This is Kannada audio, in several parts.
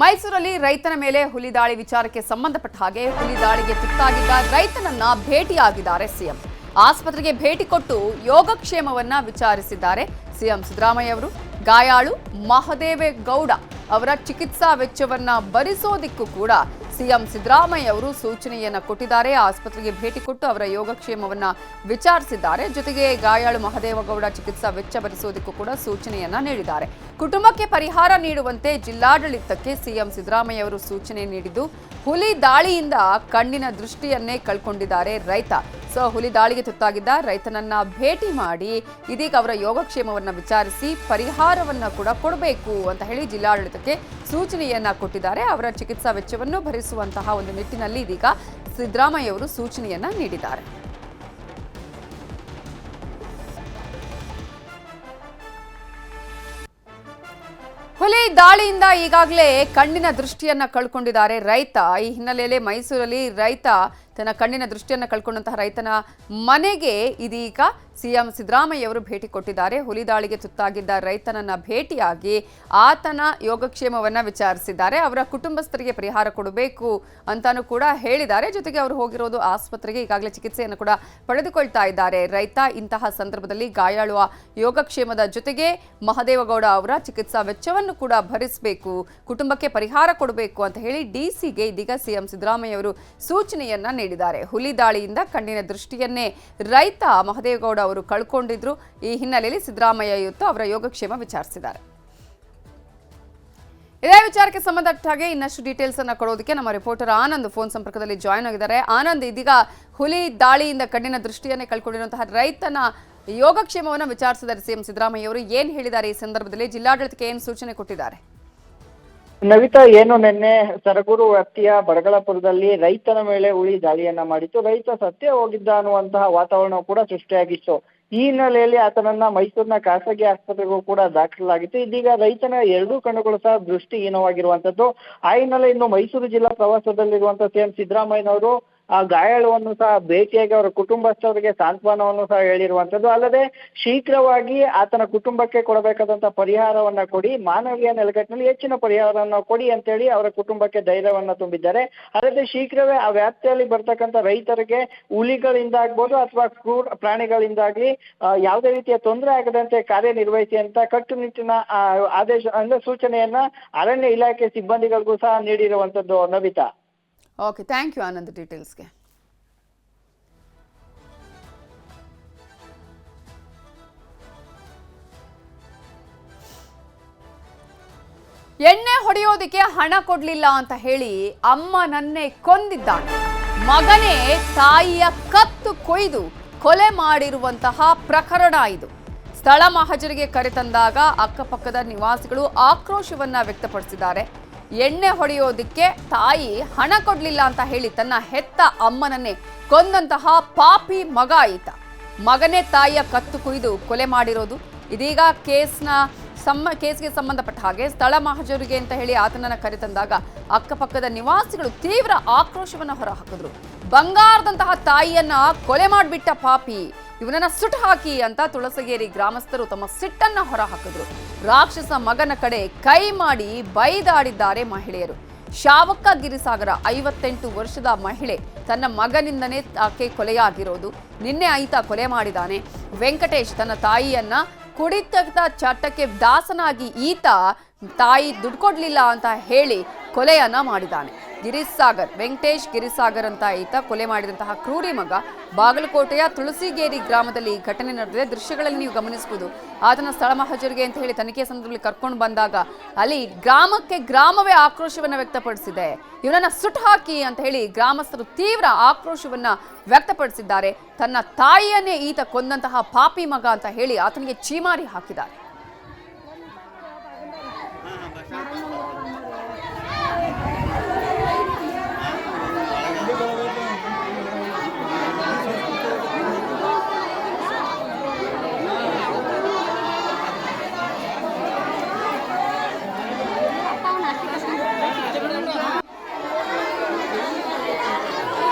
ಮೈಸೂರಲ್ಲಿ ರೈತನ ಮೇಲೆ ಹುಲಿ ದಾಳಿ ವಿಚಾರಕ್ಕೆ ಸಂಬಂಧಪಟ್ಟ ಹಾಗೆ ಹುಲಿ ದಾಳಿಗೆ ತುತ್ತಾಗಿದ್ದ ರೈತನನ್ನ ಭೇಟಿಯಾಗಿದ್ದಾರೆ ಸಿಎಂ. ಆಸ್ಪತ್ರೆಗೆ ಭೇಟಿ ಕೊಟ್ಟು ಯೋಗಕ್ಷೇಮವನ್ನ ವಿಚಾರಿಸಿದ್ದಾರೆ ಸಿಎಂ ಸಿದ್ದರಾಮಯ್ಯ ಅವರು. ಗಾಯಾಳು ಮಹದೇವೇಗೌಡ ಅವರ ಚಿಕಿತ್ಸಾ ವೆಚ್ಚವನ್ನ ಭರಿಸೋದಿಕ್ಕೂ ಕೂಡ ಸಿಎಂ ಸಿದ್ದರಾಮಯ್ಯ ಅವರು ಸೂಚನೆಯನ್ನ ಕೊಟ್ಟಿದ್ದಾರೆ. ಆಸ್ಪತ್ರೆಗೆ ಭೇಟಿ ಕೊಟ್ಟು ಅವರ ಯೋಗಕ್ಷೇಮವನ್ನ ವಿಚಾರಿಸಿದ್ದಾರೆ. ಜೊತೆಗೆ ಗಾಯಾಳು ಮಹದೇವೇಗೌಡ ಚಿಕಿತ್ಸಾ ವೆಚ್ಚ ಭರಿಸೋದಕ್ಕೂ ಕೂಡ ಸೂಚನೆಯನ್ನ ನೀಡಿದ್ದಾರೆ. ಕುಟುಂಬಕ್ಕೆ ಪರಿಹಾರ ನೀಡುವಂತೆ ಜಿಲ್ಲಾಡಳಿತಕ್ಕೆ ಸಿಎಂ ಸಿದ್ದರಾಮಯ್ಯ ಅವರು ಸೂಚನೆ ನೀಡಿದ್ದು, ಹುಲಿ ದಾಳಿಯಿಂದ ಕಣ್ಣಿನ ದೃಷ್ಟಿಯನ್ನೇ ಕಳ್ಕೊಂಡಿದ್ದಾರೆ ರೈತ. ಹುಲಿ ದಾಳಿಗೆ ತುತ್ತಾಗಿದ್ದ ರೈತನನ್ನ ಭೇಟಿ ಮಾಡಿ ಇದೀಗ ಅವರ ಯೋಗಕ್ಷೇಮವನ್ನ ವಿಚಾರಿಸಿ ಪರಿಹಾರವನ್ನ ಕೂಡ ಕೊಡಬೇಕು ಅಂತ ಹೇಳಿ ಜಿಲ್ಲಾಡಳಿತಕ್ಕೆ ಸೂಚನೆಯನ್ನ ಕೊಟ್ಟಿದ್ದಾರೆ. ಅವರ ಚಿಕಿತ್ಸಾ ವೆಚ್ಚವನ್ನು ಭರಿಸುವಂತಹ ಒಂದು ನಿಟ್ಟಿನಲ್ಲಿ ಇದೀಗ ಸಿದ್ದರಾಮಯ್ಯ ಅವರು ಸೂಚನೆಯನ್ನ ನೀಡಿದ್ದಾರೆ. ಹುಲಿ ದಾಳಿಯಿಂದ ಈಗಾಗಲೇ ಕಣ್ಣಿನ ದೃಷ್ಟಿಯನ್ನ ಕಳ್ಕೊಂಡಿದ್ದಾರೆ ರೈತ. ಈ ಹಿನ್ನೆಲೆಯಲ್ಲಿ ಮೈಸೂರಲ್ಲಿ ರೈತ ತನ್ನ ಕಣ್ಣಿನ ದೃಷ್ಟಿಯನ್ನ ಕಳ್ಕೊಂಡಂತಹ ರೈತನ ಮನೆಗೆ ಇದೀಗ ಸಿಎಂ ಸಿದ್ದರಾಮಯ್ಯ ಅವರು ಭೇಟಿ ಕೊಟ್ಟಿದ್ದಾರೆ. ಹುಲಿ ದಾಳಿಗೆ ತುತ್ತಾಗಿದ್ದ ರೈತನನ್ನ ಭೇಟಿಯಾಗಿ ಆತನ ಯೋಗಕ್ಷೇಮವನ್ನ ವಿಚಾರಿಸಿದ್ದಾರೆ. ಅವರ ಕುಟುಂಬಸ್ಥರಿಗೆ ಪರಿಹಾರ ಕೊಡಬೇಕು ಅಂತಾನೂ ಕೂಡ ಹೇಳಿದ್ದಾರೆ. ಜೊತೆಗೆ ಅವರು ಹೋಗಿರೋದು ಆಸ್ಪತ್ರೆಗೆ, ಈಗಾಗಲೇ ಚಿಕಿತ್ಸೆಯನ್ನು ಕೂಡ ಪಡೆದುಕೊಳ್ತಾ ಇದ್ದಾರೆ ರೈತ. ಇಂತಹ ಸಂದರ್ಭದಲ್ಲಿ ಗಾಯಾಳುವ ಯೋಗಕ್ಷೇಮದ ಜೊತೆಗೆ ಮಹದೇವೇಗೌಡ ಅವರ ಚಿಕಿತ್ಸಾ ವೆಚ್ಚವನ್ನು ಕೂಡ ಭರಿಸಬೇಕು, ಕುಟುಂಬಕ್ಕೆ ಪರಿಹಾರ ಕೊಡಬೇಕು ಅಂತ ಹೇಳಿ ಡಿಸಿಗೆ ಇದೀಗ ಸಿಎಂ ಸಿದ್ದರಾಮಯ್ಯ ಅವರು ಸೂಚನೆಯನ್ನ ನೀಡಿದ್ದಾರೆ. ಹುಲಿ ದಾಳಿಯಿಂದ ಕಣ್ಣಿನ ದೃಷ್ಟಿಯನ್ನೇ ರೈತ ಮಹದೇವೇಗೌಡ ಅವರು ಕಳ್ಕೊಂಡಿದ್ರು. ಈ ಹಿನ್ನೆಲೆಯಲ್ಲಿ ಸಿದ್ದರಾಮಯ್ಯ ಇವತ್ತು ಅವರ ಯೋಗಕ್ಷೇಮ ವಿಚಾರಿಸಿದ್ದಾರೆ. ಇದೇ ವಿಚಾರಕ್ಕೆ ಸಂಬಂಧಪಟ್ಟ ಹಾಗೆ ಇನ್ನಷ್ಟು ಡೀಟೇಲ್ಸ್ ಅನ್ನ ಕೊಡೋದಕ್ಕೆ ನಮ್ಮ ರಿಪೋರ್ಟರ್ ಆನಂದ್ ಫೋನ್ ಸಂಪರ್ಕದಲ್ಲಿ ಜಾಯ್ನ್ ಆಗಿದ್ದಾರೆ. ಆನಂದ್, ಇದೀಗ ಹುಲಿ ದಾಳಿಯಿಂದ ಕಣ್ಣಿನ ದೃಷ್ಟಿಯನ್ನೇ ಕಳ್ಕೊಂಡಿರುವಂತಹ ರೈತನ ಯೋಗಕ್ಷೇಮವನ್ನು ವಿಚಾರಿಸಿದ್ದಾರೆ ಸಿಎಂ ಸಿದ್ದರಾಮಯ್ಯ ಅವರು. ಏನ್ ಹೇಳಿದ್ದಾರೆ ಈ ಸಂದರ್ಭದಲ್ಲಿ, ಜಿಲ್ಲಾಡಳಿತಕ್ಕೆ ಏನು ಸೂಚನೆ ಕೊಟ್ಟಿದ್ದಾರೆ? ನವಿತಾ, ಏನು ನಿನ್ನೆ ಸರಗೂರು ವ್ಯಾಪ್ತಿಯ ಬಡಗಳಪುರದಲ್ಲಿ ರೈತನ ಮೇಲೆ ಹುಲಿ ದಾಳಿಯನ್ನ ಮಾಡಿತ್ತು. ರೈತ ಸತ್ತೇ ಹೋಗಿದ್ದ ಅನ್ನುವಂತಹ ವಾತಾವರಣ ಕೂಡ ಸೃಷ್ಟಿಯಾಗಿತ್ತು. ಈ ಹಿನ್ನೆಲೆಯಲ್ಲಿ ಆತನನ್ನ ಮೈಸೂರಿನ ಖಾಸಗಿ ಆಸ್ಪತ್ರೆಗೂ ಕೂಡ ದಾಖಲಾಗಿತ್ತು. ಇದೀಗ ರೈತನ ಎರಡೂ ಕಣ್ಣುಗಳು ಸಹ ದೃಷ್ಟಿಹೀನವಾಗಿರುವಂತದ್ದು. ಆ ಹಿನ್ನೆಲೆ ಇನ್ನು ಮೈಸೂರು ಜಿಲ್ಲಾ ಪ್ರವಾಸದಲ್ಲಿರುವಂತಹ ಸಿಎಂ ಸಿದ್ದರಾಮಯ್ಯನವರು ಆ ಗಾಯಾಳುವನ್ನು ಸಹ ಭೇಟಿಯಾಗಿ ಅವರ ಕುಟುಂಬಸ್ಥರಿಗೆ ಸಾಂತ್ವನವನ್ನು ಸಹ ಹೇಳಿರುವಂತದ್ದು. ಅಲ್ಲದೆ ಶೀಘ್ರವಾಗಿ ಆತನ ಕುಟುಂಬಕ್ಕೆ ಕೊಡಬೇಕಾದಂತಹ ಪರಿಹಾರವನ್ನ ಕೊಡಿ, ಮಾನವೀಯ ನೆಲೆಗಟ್ಟಿನಲ್ಲಿ ಹೆಚ್ಚಿನ ಪರಿಹಾರವನ್ನು ಕೊಡಿ ಅಂತೇಳಿ ಅವರ ಕುಟುಂಬಕ್ಕೆ ಧೈರ್ಯವನ್ನ ತುಂಬಿದ್ದಾರೆ. ಅಲ್ಲದೆ ಶೀಘ್ರವೇ ಆ ವ್ಯಾಪ್ತಿಯಲ್ಲಿ ಬರ್ತಕ್ಕಂಥ ರೈತರಿಗೆ ಹುಲಿಗಳಿಂದ ಆಗ್ಬೋದು ಅಥವಾ ಕ್ರೂರ ಪ್ರಾಣಿಗಳಿಂದಾಗ್ಲಿ ಯಾವುದೇ ರೀತಿಯ ತೊಂದರೆ ಆಗದಂತೆ ಕಾರ್ಯನಿರ್ವಹಿಸಿ ಅಂತ ಕಟ್ಟುನಿಟ್ಟಿನ ಆದೇಶ ಅಂದ್ರೆ ಸೂಚನೆಯನ್ನ ಅರಣ್ಯ ಇಲಾಖೆ ಸಿಬ್ಬಂದಿಗಳಿಗೂ ಸಹ ನೀಡಿರುವಂತದ್ದು. Navitha, okay, thank you Anand ಡೀಟೇಲ್ಸ್ಗೆ. ಎಣ್ಣೆ ಹೊಡೆಯೋದಕ್ಕೆ ಹಣ ಕೊಡ್ಲಿಲ್ಲ ಅಂತ ಹೇಳಿ ಅಮ್ಮನನ್ನೇ ಕೊಂದಿದ್ದಾನೆ. ಮಗನೇ ತಾಯಿಯ ಕತ್ತು ಕೊಯ್ದು ಕೊಲೆ ಮಾಡಿರುವಂತಹ ಪ್ರಕರಣ ಇದು. ಸ್ಥಳ ಮಹಜರಿಗೆ ಕರೆತಂದಾಗ ಅಕ್ಕಪಕ್ಕದ ನಿವಾಸಿಗಳು ಆಕ್ರೋಶವನ್ನ ವ್ಯಕ್ತಪಡಿಸಿದ್ದಾರೆ. ಎಣ್ಣೆ ಹೊಡೆಯೋದಕ್ಕೆ ತಾಯಿ ಹಣ ಕೊಡ್ಲಿಲ್ಲ ಅಂತ ಹೇಳಿ ತನ್ನ ಹೆತ್ತ ಅಮ್ಮನನ್ನೇ ಕೊಂದಂತಹ ಪಾಪಿ ಮಗ ಈತ. ಮಗನೇ ತಾಯಿಯ ಕತ್ತು ಕುಯ್ದು ಕೊಲೆ ಮಾಡಿರೋದು. ಇದೀಗ ಕೇಸ್ಗೆ ಸಂಬಂಧಪಟ್ಟ ಹಾಗೆ ಸ್ಥಳ ಮಹಜರಿಗೆ ಅಂತ ಹೇಳಿ ಆತನನ್ನ ಕರೆತಂದಾಗ ಅಕ್ಕಪಕ್ಕದ ನಿವಾಸಿಗಳು ತೀವ್ರ ಆಕ್ರೋಶವನ್ನ ಹೊರಹಾಕಿದ್ರು. ಬಂಗಾರದಂತಹ ತಾಯಿಯನ್ನ ಕೊಲೆ ಮಾಡಿಬಿಟ್ಟ ಪಾಪಿ, ಇವನನ್ನ ಸುಟ್ಟು ಹಾಕಿ ಅಂತ ತುಳಸಗೇರಿ ಗ್ರಾಮಸ್ಥರು ತಮ್ಮ ಸಿಟ್ಟನ್ನ ಹೊರಹಾಕಿದ್ರು. ರಾಕ್ಷಸ ಮಗನ ಕಡೆ ಕೈ ಮಾಡಿ ಬೈದಾಡಿದ್ದಾರೆ ಮಹಿಳೆಯರು. ಶಾವಕ್ಕ ಗಿರಿಸಾಗರ 58 ವರ್ಷದ ಮಹಿಳೆ, ತನ್ನ ಮಗನಿಂದನೇ ಆಕೆ ಕೊಲೆಯಾಗಿರೋದು. ನಿನ್ನೆ ಆತ ಕೊಲೆ ಮಾಡಿದ್ದಾನೆ. ವೆಂಕಟೇಶ್ ತನ್ನ ತಾಯಿಯನ್ನ ಕುಡಿತದ ಚಟಕ್ಕೆ ದಾಸನಾಗಿ ಈತ ತಾಯಿ ದುಡ್ಡು ಕೊಡ್ಲಿಲ್ಲ ಅಂತ ಹೇಳಿ ಕೊಲೆಯನ್ನ ಮಾಡಿದ್ದಾನೆ. ವೆಂಕಟೇಶ್ ಗಿರಿಸಾಗರ್ ಅಂತ ಈತ ಕೊಲೆ ಮಾಡಿದಂತಹ ಕ್ರೂರಿ ಮಗ. ಬಾಗಲಕೋಟೆಯ ತುಳಸಿಗೇರಿ ಗ್ರಾಮದಲ್ಲಿ ಈ ಘಟನೆ ನಡೆದಿದೆ. ದೃಶ್ಯಗಳಲ್ಲಿ ನೀವು ಗಮನಿಸಬಹುದು. ಆತನ ಸ್ಥಳ ಮಹಜರಿಗೆ ಅಂತ ಹೇಳಿ ತನಿಖೆ ಸಂದರ್ಭದಲ್ಲಿ ಕರ್ಕೊಂಡು ಬಂದಾಗ ಅಲ್ಲಿ ಗ್ರಾಮವೇ ಆಕ್ರೋಶವನ್ನ ವ್ಯಕ್ತಪಡಿಸಿದೆ. ಇವನನ್ನ ಸುಟ್ಟು ಹಾಕಿ ಅಂತ ಹೇಳಿ ಗ್ರಾಮಸ್ಥರು ತೀವ್ರ ಆಕ್ರೋಶವನ್ನ ವ್ಯಕ್ತಪಡಿಸಿದ್ದಾರೆ. ತನ್ನ ತಾಯಿಯನ್ನೇ ಈತ ಕೊಂದಂತಹ ಪಾಪಿ ಮಗ ಅಂತ ಹೇಳಿ ಆತನಿಗೆ ಚೀಮಾರಿ ಹಾಕಿದ್ದಾರೆ.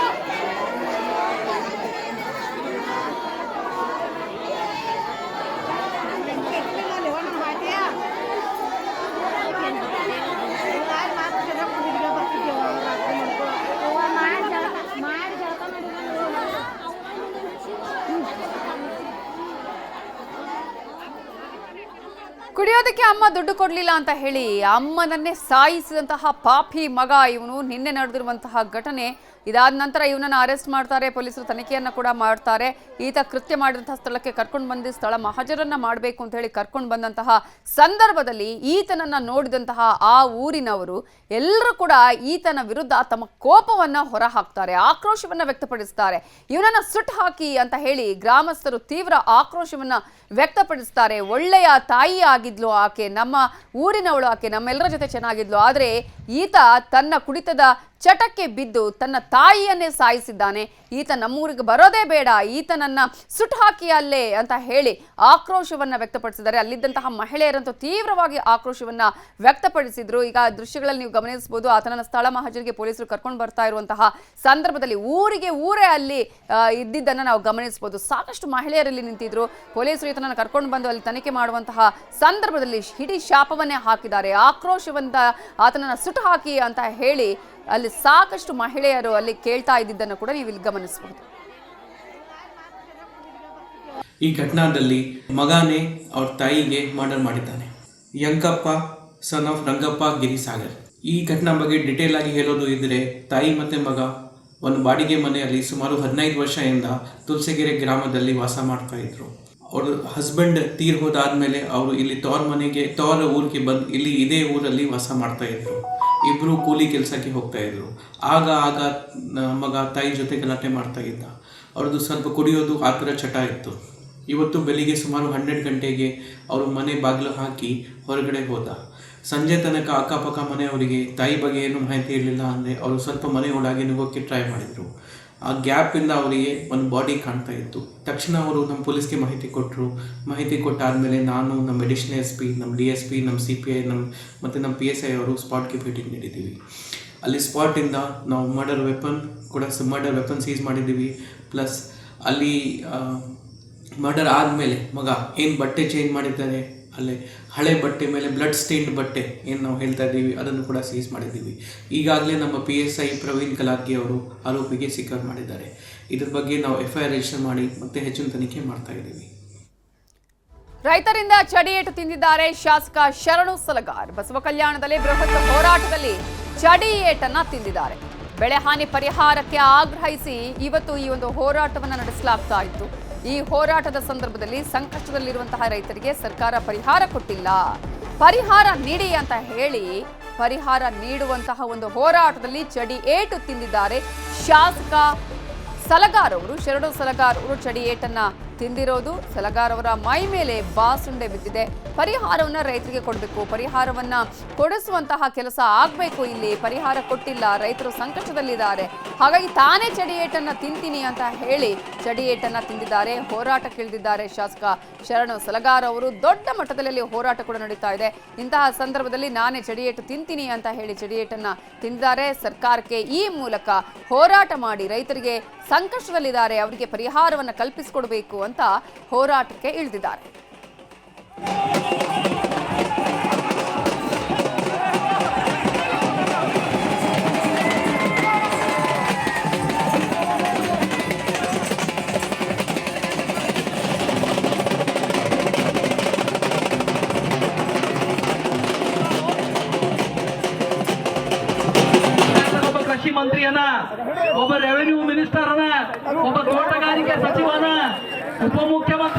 ತನ್ನಮ್ಮ ದುಡ್ಡು ಕೊಡ್ಲಿಲ್ಲ ಅಂತ ಹೇಳಿ ಅಮ್ಮನನ್ನೇ ಸಾಯಿಸಿದಂತಹ ಪಾಪಿ ಮಗ ಇವನು. ನಿನ್ನೆ ನಡೆದಿರುವಂತಹ ಘಟನೆ. ಇದಾದ ನಂತರ ಇವನನ್ನು ಅರೆಸ್ಟ್ ಮಾಡ್ತಾರೆ, ಪೊಲೀಸರು ತನಿಖೆಯನ್ನು ಕೂಡ ಮಾಡ್ತಾರೆ. ಈತ ಕೃತ್ಯ ಮಾಡಿದಂತಹ ಸ್ಥಳಕ್ಕೆ ಕರ್ಕೊಂಡು ಬಂದು ಸ್ಥಳ ಮಹಜರನ್ನ ಮಾಡಬೇಕು ಅಂತ ಹೇಳಿ ಕರ್ಕೊಂಡು ಬಂದಂತಹ ಸಂದರ್ಭದಲ್ಲಿ ಈತನನ್ನ ನೋಡಿದಂತಹ ಆ ಊರಿನವರು ಎಲ್ಲರೂ ಕೂಡ ಈತನ ವಿರುದ್ಧ ತಮ್ಮ ಕೋಪವನ್ನ ಹೊರ ಹಾಕ್ತಾರೆ, ಆಕ್ರೋಶವನ್ನ ವ್ಯಕ್ತಪಡಿಸ್ತಾರೆ. ಇವನನ್ನ ಸುಟ್ಟು ಹಾಕಿ ಅಂತ ಹೇಳಿ ಗ್ರಾಮಸ್ಥರು ತೀವ್ರ ಆಕ್ರೋಶವನ್ನ ವ್ಯಕ್ತಪಡಿಸ್ತಾರೆ. ಒಳ್ಳೆಯ ತಾಯಿ ಆಗಿದ್ಲು ಆಕೆ, ನಮ್ಮ ಊರಿನವಳು ಆಕೆ, ನಮ್ಮೆಲ್ಲರ ಜೊತೆ ಚೆನ್ನಾಗಿದ್ಲು. ಆದರೆ ಈತ ತನ್ನ ಕುಡಿತದ ಚಟಕ್ಕೆ ಬಿದ್ದು ತನ್ನ ತಾಯಿಯನ್ನೇ ಸಾಯಿಸಿದ್ದಾನೆ. ಈತ ನಮ್ಮೂರಿಗೆ ಬರೋದೇ ಬೇಡ, ಈತನನ್ನ ಸುಟ್ಟು ಹಾಕಿ ಅಲ್ಲೇ ಅಂತ ಹೇಳಿ ಆಕ್ರೋಶವನ್ನ ವ್ಯಕ್ತಪಡಿಸಿದ್ದಾರೆ. ಅಲ್ಲಿದ್ದಂತಹ ಮಹಿಳೆಯರಂತೂ ತೀವ್ರವಾಗಿ ಆಕ್ರೋಶವನ್ನ ವ್ಯಕ್ತಪಡಿಸಿದ್ರು. ಈಗ ದೃಶ್ಯಗಳಲ್ಲಿ ನೀವು ಗಮನಿಸಬಹುದು, ಆತನನ್ನ ಸ್ಥಳ ಮಹಜರಿಗೆ ಪೊಲೀಸರು ಕರ್ಕೊಂಡು ಬರ್ತಾ ಇರುವಂತಹ ಸಂದರ್ಭದಲ್ಲಿ ಊರೇ ಅಲ್ಲಿ ಇದ್ದಿದ್ದನ್ನ ನಾವು ಗಮನಿಸಬಹುದು. ಸಾಕಷ್ಟು ಮಹಿಳೆಯರಲ್ಲಿ ನಿಂತಿದ್ರು. ಪೊಲೀಸರು ಈತನನ್ನ ಕರ್ಕೊಂಡು ಬಂದು ಅಲ್ಲಿ ತನಿಖೆ ಮಾಡುವಂತಹ ಸಂದರ್ಭದಲ್ಲಿ ಹಿಡಿ ಶಾಪವನ್ನೇ ಹಾಕಿದ್ದಾರೆ. ಆಕ್ರೋಶವಂತ ಆತನನ್ನ ಸುಟ್ಟು ಹಾಕಿ ಅಂತ ಹೇಳಿ ಅಲ್ಲಿ ಸಾಕಷ್ಟು ಮಹಿಳೆಯರು ಅಲ್ಲಿ ಕೇಳ್ತಾ ಇದ್ದಿದ್ದನ್ನು ಕೂಡ ನೀವು ಇಲ್ಲಿ ಗಮನಿಸಬಹುದು. ಈ ಘಟನಾದಲ್ಲಿ ಮಗನೇ ಅವ್ರ ತಾಯಿಗೆ ಮರ್ಡರ್ ಮಾಡಿದ್ದಾನೆ. Yankappa son of Rangappa Girisagar. ಈ ಘಟನಾ ಬಗ್ಗೆ ಡಿಟೇಲ್ ಆಗಿ ಹೇಳೋದು ಇದ್ರೆ, ತಾಯಿ ಮತ್ತೆ ಮಗ ಒಂದು ಬಾಡಿಗೆ ಮನೆಯಲ್ಲಿ ಸುಮಾರು 15 ವರ್ಷದಿಂದ ತುಳಸಿಗೆರೆ ಗ್ರಾಮದಲ್ಲಿ ವಾಸ ಮಾಡ್ತಾ ಇದ್ರು. ಅವ್ರ ಹಸ್ಬೆಂಡ್ ತೀರ್ ಹೋದಾದ್ಮೇಲೆ ಅವರು ಇಲ್ಲಿ ತೋರ ಊರಿಗೆ ಬಂದು ಇಲ್ಲಿ ಇದೇ ಊರಲ್ಲಿ ವಾಸ ಮಾಡ್ತಾ ಇದ್ರು. ಇಬ್ಬರು ಕೂಲಿ ಕೆಲಸಕ್ಕೆ ಹೋಗ್ತಾ ಇದ್ರು. ಆಗ ಮಗ ತಾಯಿ ಜೊತೆ ಗಲಾಟೆ ಮಾಡ್ತಾ ಇದ್ದ. ಅವ್ರದ್ದು ಸ್ವಲ್ಪ ಕುಡಿಯೋದು ಆ ಥರ ಚಟ ಇತ್ತು. ಇವತ್ತು ಬೆಳಿಗ್ಗೆ ಸುಮಾರು 12 ಗಂಟೆಗೆ ಅವರು ಮನೆ ಬಾಗಿಲು ಹಾಕಿ ಹೊರಗಡೆ ಹೋದ. ಸಂಜೆ ತನಕ ಅಕ್ಕಪಕ್ಕ ಮನೆಯವರಿಗೆ ತಾಯಿ ಬಗ್ಗೆ ಏನು ಮಾಹಿತಿ ಇರಲಿಲ್ಲ. ಅಂದರೆ ಅವರು ಸ್ವಲ್ಪ ಮನೆ ಒಳಗೆ ನುಗ್ಗೋಕ್ಕೆ ಟ್ರೈ ಮಾಡಿದರು. ಆ ಗ್ಯಾಪಿಂದ ಅವರಿಗೆ ಒಂದು ಬಾಡಿ ಕಾಣ್ತಾ ಇತ್ತು. ತಕ್ಷಣ ಅವರು ನಮ್ಮ ಪೊಲೀಸ್ಗೆ ಮಾಹಿತಿ ಕೊಟ್ಟರು. ಮಾಹಿತಿ ಕೊಟ್ಟಾದಮೇಲೆ ನಾನು, ನಮ್ಮ ಅಡಿಷನಲ್ SP, ನಮ್ಮ DSP, ನಮ್ಮ CPI, ಮತ್ತು ನಮ್ಮ PSI ಅವರು ಸ್ಪಾಟ್ಗೆ ಭೇಟಿ ನೀಡಿದ್ದೀವಿ. ಅಲ್ಲಿ ಸ್ಪಾಟಿಂದ ನಾವು ಮರ್ಡರ್ ವೆಪನ್ ಸೀಸ್ ಮಾಡಿದ್ದೀವಿ. ಪ್ಲಸ್ ಅಲ್ಲಿ ಮರ್ಡರ್ ಆದಮೇಲೆ ಮಗ ಏನು ಬಟ್ಟೆ ಚೇಂಜ್ ಮಾಡಿದ್ದಾರೆ, ಅಲ್ಲೇ ಹಳೆ ಬಟ್ಟೆ ಮೇಲೆ ಬ್ಲಡ್ ಸ್ಟೇನ್ಡ್ ಬಟ್ಟೆ ಏನು ನಾವು ಹೇಳ್ತಾ ಇದ್ದೀವಿ ಅದನ್ನು ಕೂಡ ಸೀಸ್ ಮಾಡಿದ್ದೀವಿ. ಈಗಾಗಲೇ ನಮ್ಮ PSI ಪ್ರವೀಣ್ ಕಲಾದ್ಗಿ ಅವರು ಆರೋಪಿಗೆ ಸಿಕ್ಕರ್ ಮಾಡಿದ್ದಾರೆ. ಇದ್ರ ಬಗ್ಗೆ ನಾವು FIR ರಿಜಿಸ್ಟರ್ ಮಾಡಿ ಮತ್ತೆ ಹೆಚ್ಚಿನ ತನಿಖೆ ಮಾಡ್ತಾ ಇದ್ದೀವಿ. ರೈತರಿಂದ ಚಡಿಯೇಟು ತಿಂದಿದ್ದಾರೆ ಶಾಸಕ ಶರಣು ಸಲಗಾರ್. ಬಸವ ಕಲ್ಯಾಣದಲ್ಲಿ ಬೃಹತ್ ಹೋರಾಟದಲ್ಲಿ ಚಡಿಯೇಟನ್ನ ತಿಂದಿದ್ದಾರೆ. ಬೆಳೆ ಹಾನಿ ಪರಿಹಾರಕ್ಕೆ ಆಗ್ರಹಿಸಿ ಇವತ್ತು ಈ ಒಂದು ಹೋರಾಟವನ್ನು ನಡೆಸಲಾಗ್ತಾ ಇತ್ತು. ಈ ಹೋರಾಟದ ಸಂದರ್ಭದಲ್ಲಿ ಸಂಕಷ್ಟದಲ್ಲಿರುವಂತಹ ರೈತರಿಗೆ ಸರ್ಕಾರ ಪರಿಹಾರ ಕೊಟ್ಟಿಲ್ಲ, ಪರಿಹಾರ ನೀಡಿ ಅಂತ ಹೇಳಿ ಪರಿಹಾರ ನೀಡುವಂತಹ ಒಂದು ಹೋರಾಟದಲ್ಲಿ ಚಡಿ ಏಟು ತಿಂದಿದ್ದಾರೆ ಶಾಸಕ ಸಲಗಾರ್ ಅವರು. ಶರಣು ಸಲಗಾರ್ ಅವರು ಚಡಿ ಏಟನ್ನ ತಿಂದಿರೋದು. ಸಲಗಾರ್ ಅವರ ಮೈ ಮೇಲೆ ಬಾಸುಂಡೆ ಬಿದ್ದಿದೆ. ಪರಿಹಾರವನ್ನ ರೈತರಿಗೆ ಕೊಡಬೇಕು, ಪರಿಹಾರವನ್ನ ಕೊಡಿಸುವಂತಹ ಕೆಲಸ ಆಗಬೇಕು. ಇಲ್ಲಿ ಪರಿಹಾರ ಕೊಟ್ಟಿಲ್ಲ, ರೈತರು ಸಂಕಷ್ಟದಲ್ಲಿದ್ದಾರೆ. ಹಾಗಾಗಿ ತಾನೇ ಚಡಿಯೇಟನ್ನ ತಿಂತೀನಿ ಅಂತ ಹೇಳಿ ಚಡಿಯೇಟನ್ನ ತಿಂದಿದ್ದಾರೆ. ಹೋರಾಟಕ್ಕಿಳಿದಿದ್ದಾರೆ ಶಾಸಕ ಶರಣು ಸಲಗಾರ್ ಅವರು. ದೊಡ್ಡ ಮಟ್ಟದಲ್ಲಿ ಹೋರಾಟ ಕೂಡ ನಡೀತಾ ಇದೆ. ಇಂತಹ ಸಂದರ್ಭದಲ್ಲಿ ನಾನೇ ಚಡಿಯೇಟು ತಿಂತೀನಿ ಅಂತ ಹೇಳಿ ಚಡಿಯೇಟನ್ನ ತಿಂದಿದ್ದಾರೆ. ಸರ್ಕಾರಕ್ಕೆ ಈ ಮೂಲಕ ಹೋರಾಟ ಮಾಡಿ ರೈತರಿಗೆ ಸಂಕಷ್ಟದಲ್ಲಿದ್ದಾರೆ, ಅವರಿಗೆ ಪರಿಹಾರವನ್ನು ಕಲ್ಪಿಸಿಕೊಡಬೇಕು ಅಂತ ಹೋರಾಟಕ್ಕೆ ಇಳಿದಿದ್ದಾರೆ. ಕೃಷಿ ಮಂತ್ರಿಯನ್ನ, ಒಬ್ಬ ರೆವೆನ್ಯೂ ಮಿನಿಸ್ಟರ್ ಅನ್ನ, ಒಬ್ಬ ತೋಟಗಾರಿಕೆ ಸಚಿವನ, ಉಪಮುಖ್ಯಮಂತ್ರಿ